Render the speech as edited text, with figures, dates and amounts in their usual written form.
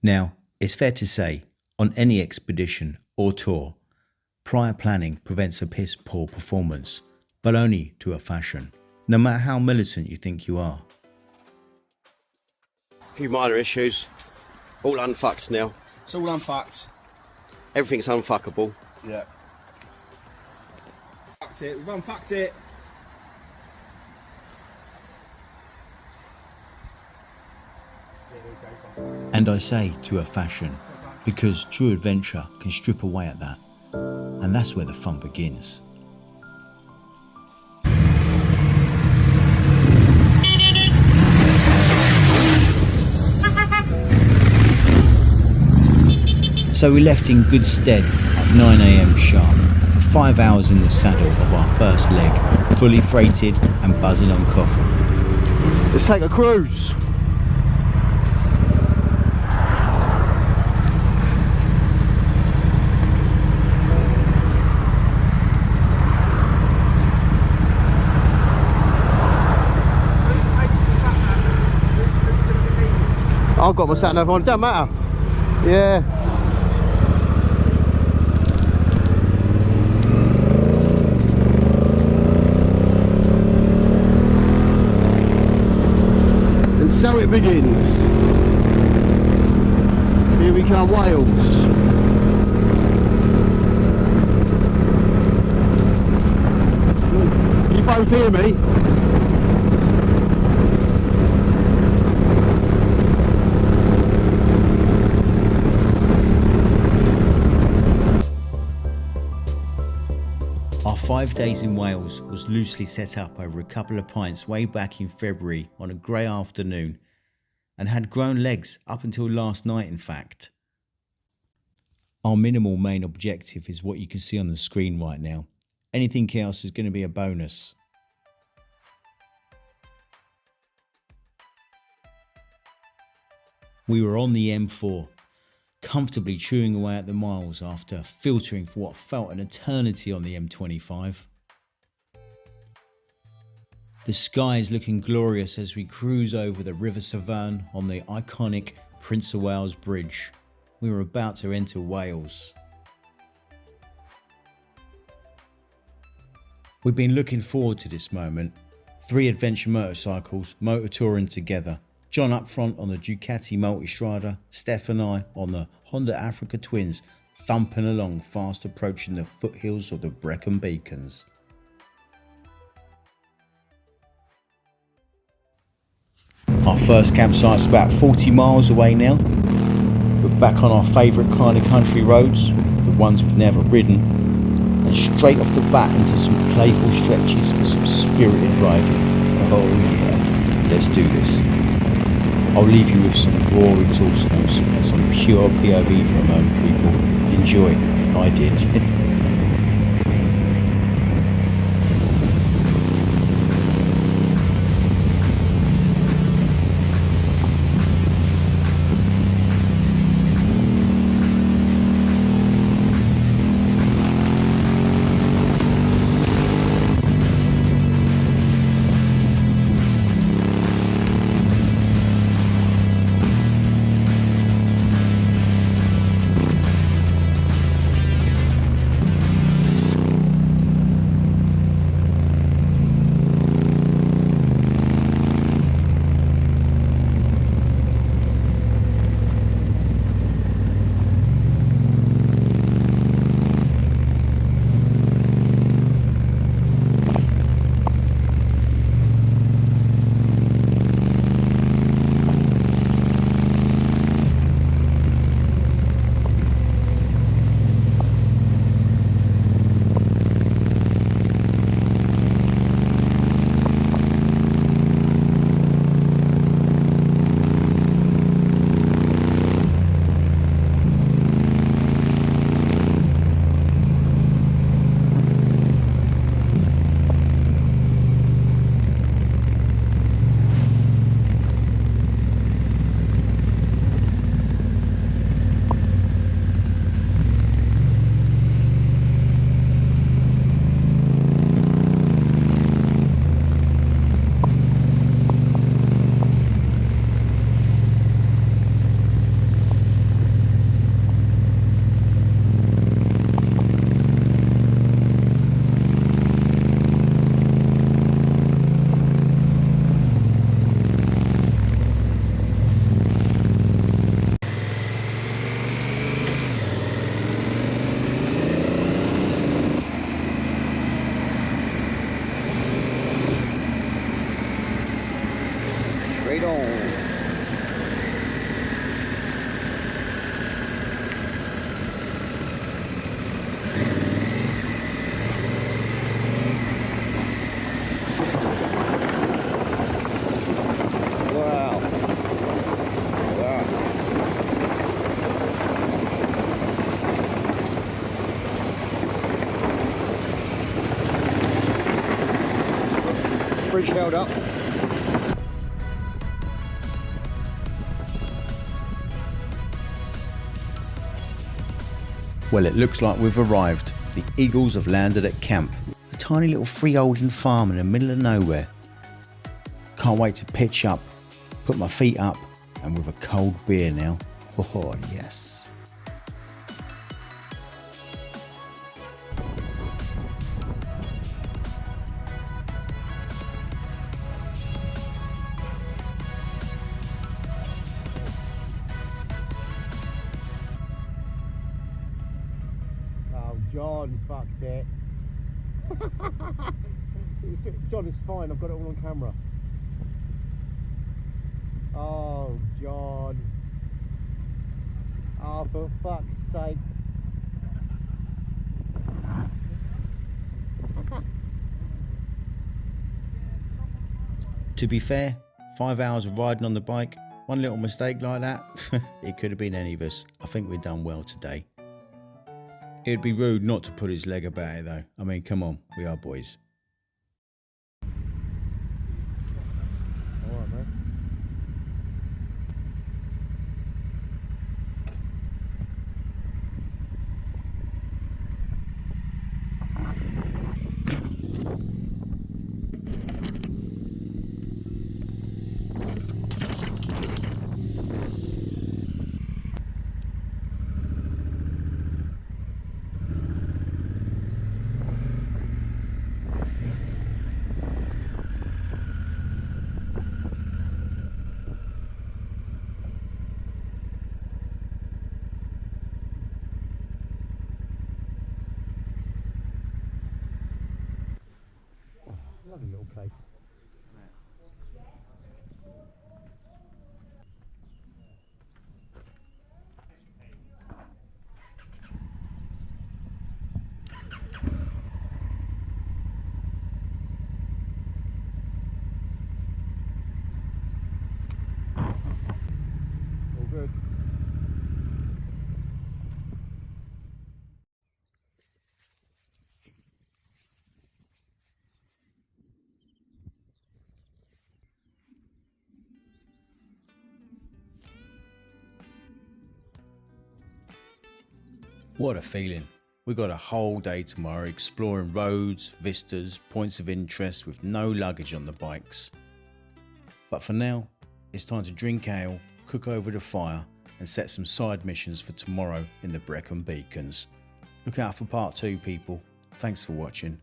Now, it's fair to say, on any expedition or tour, prior planning prevents a piss poor performance, but only to a fashion, no matter how militant you think you are. A few minor issues, all unfucked now. It's all unfucked. Everything's unfuckable. Yeah. Fucked it, we've unfucked it. And I say to a fashion, because true adventure can strip away at that, and that's where the fun begins. So we left in good stead at 9 AM sharp for 5 hours in the saddle of our first leg, fully freighted and buzzing on coffee. Let's take a cruise. I've got my sat nav on, it don't matter. Yeah. And so it begins. Here we come, Wales. You both hear me? Our 5 days in Wales was loosely set up over a couple of pints way back in February on a grey afternoon, and had grown legs up until last night in fact. Our minimal main objective is what you can see on the screen right now. Anything else is going to be a bonus. We were on the M4, comfortably chewing away at the miles after filtering for what felt an eternity on the M25. The sky is looking glorious as we cruise over the River Severn on the iconic Prince of Wales Bridge. We were about to enter Wales. We've been looking forward to this moment. 3 adventure motorcycles motor touring together. John up front on the Ducati Multistrada, Steph and I on the Honda Africa Twins, thumping along fast approaching the foothills of the Brecon Beacons. Our first campsite's about 40 miles away now. We're back on our favourite kind of country roads, the ones we've never ridden, and straight off the bat into some playful stretches for some spirited riding. Oh yeah, let's do this. I'll leave you with some raw exhaust notes and some pure P.O.V for a moment, people. Enjoy. I did. fridge held up. Well, it looks like we've arrived. The eagles have landed at camp. A tiny little freeholding farm in the middle of nowhere. Can't wait to pitch up, put my feet up, and with a cold beer now. Oh, yes. Oh, John's fucked it. John, it's fine, I've got it all on camera. Oh, John. Oh, for fuck's sake. To be fair, 5 hours of riding on the bike, one little mistake like that, it could have been any of us. I think we've done well today. It'd be rude not to put his leg about it though. I mean, come on, we are boys. Alright, mate. Lovely little place. All good. What a feeling. We've got a whole day tomorrow exploring roads, vistas, points of interest with no luggage on the bikes. But for now, it's time to drink ale, cook over the fire and set some side missions for tomorrow in the Brecon Beacons. Look out for part 2, people. Thanks for watching.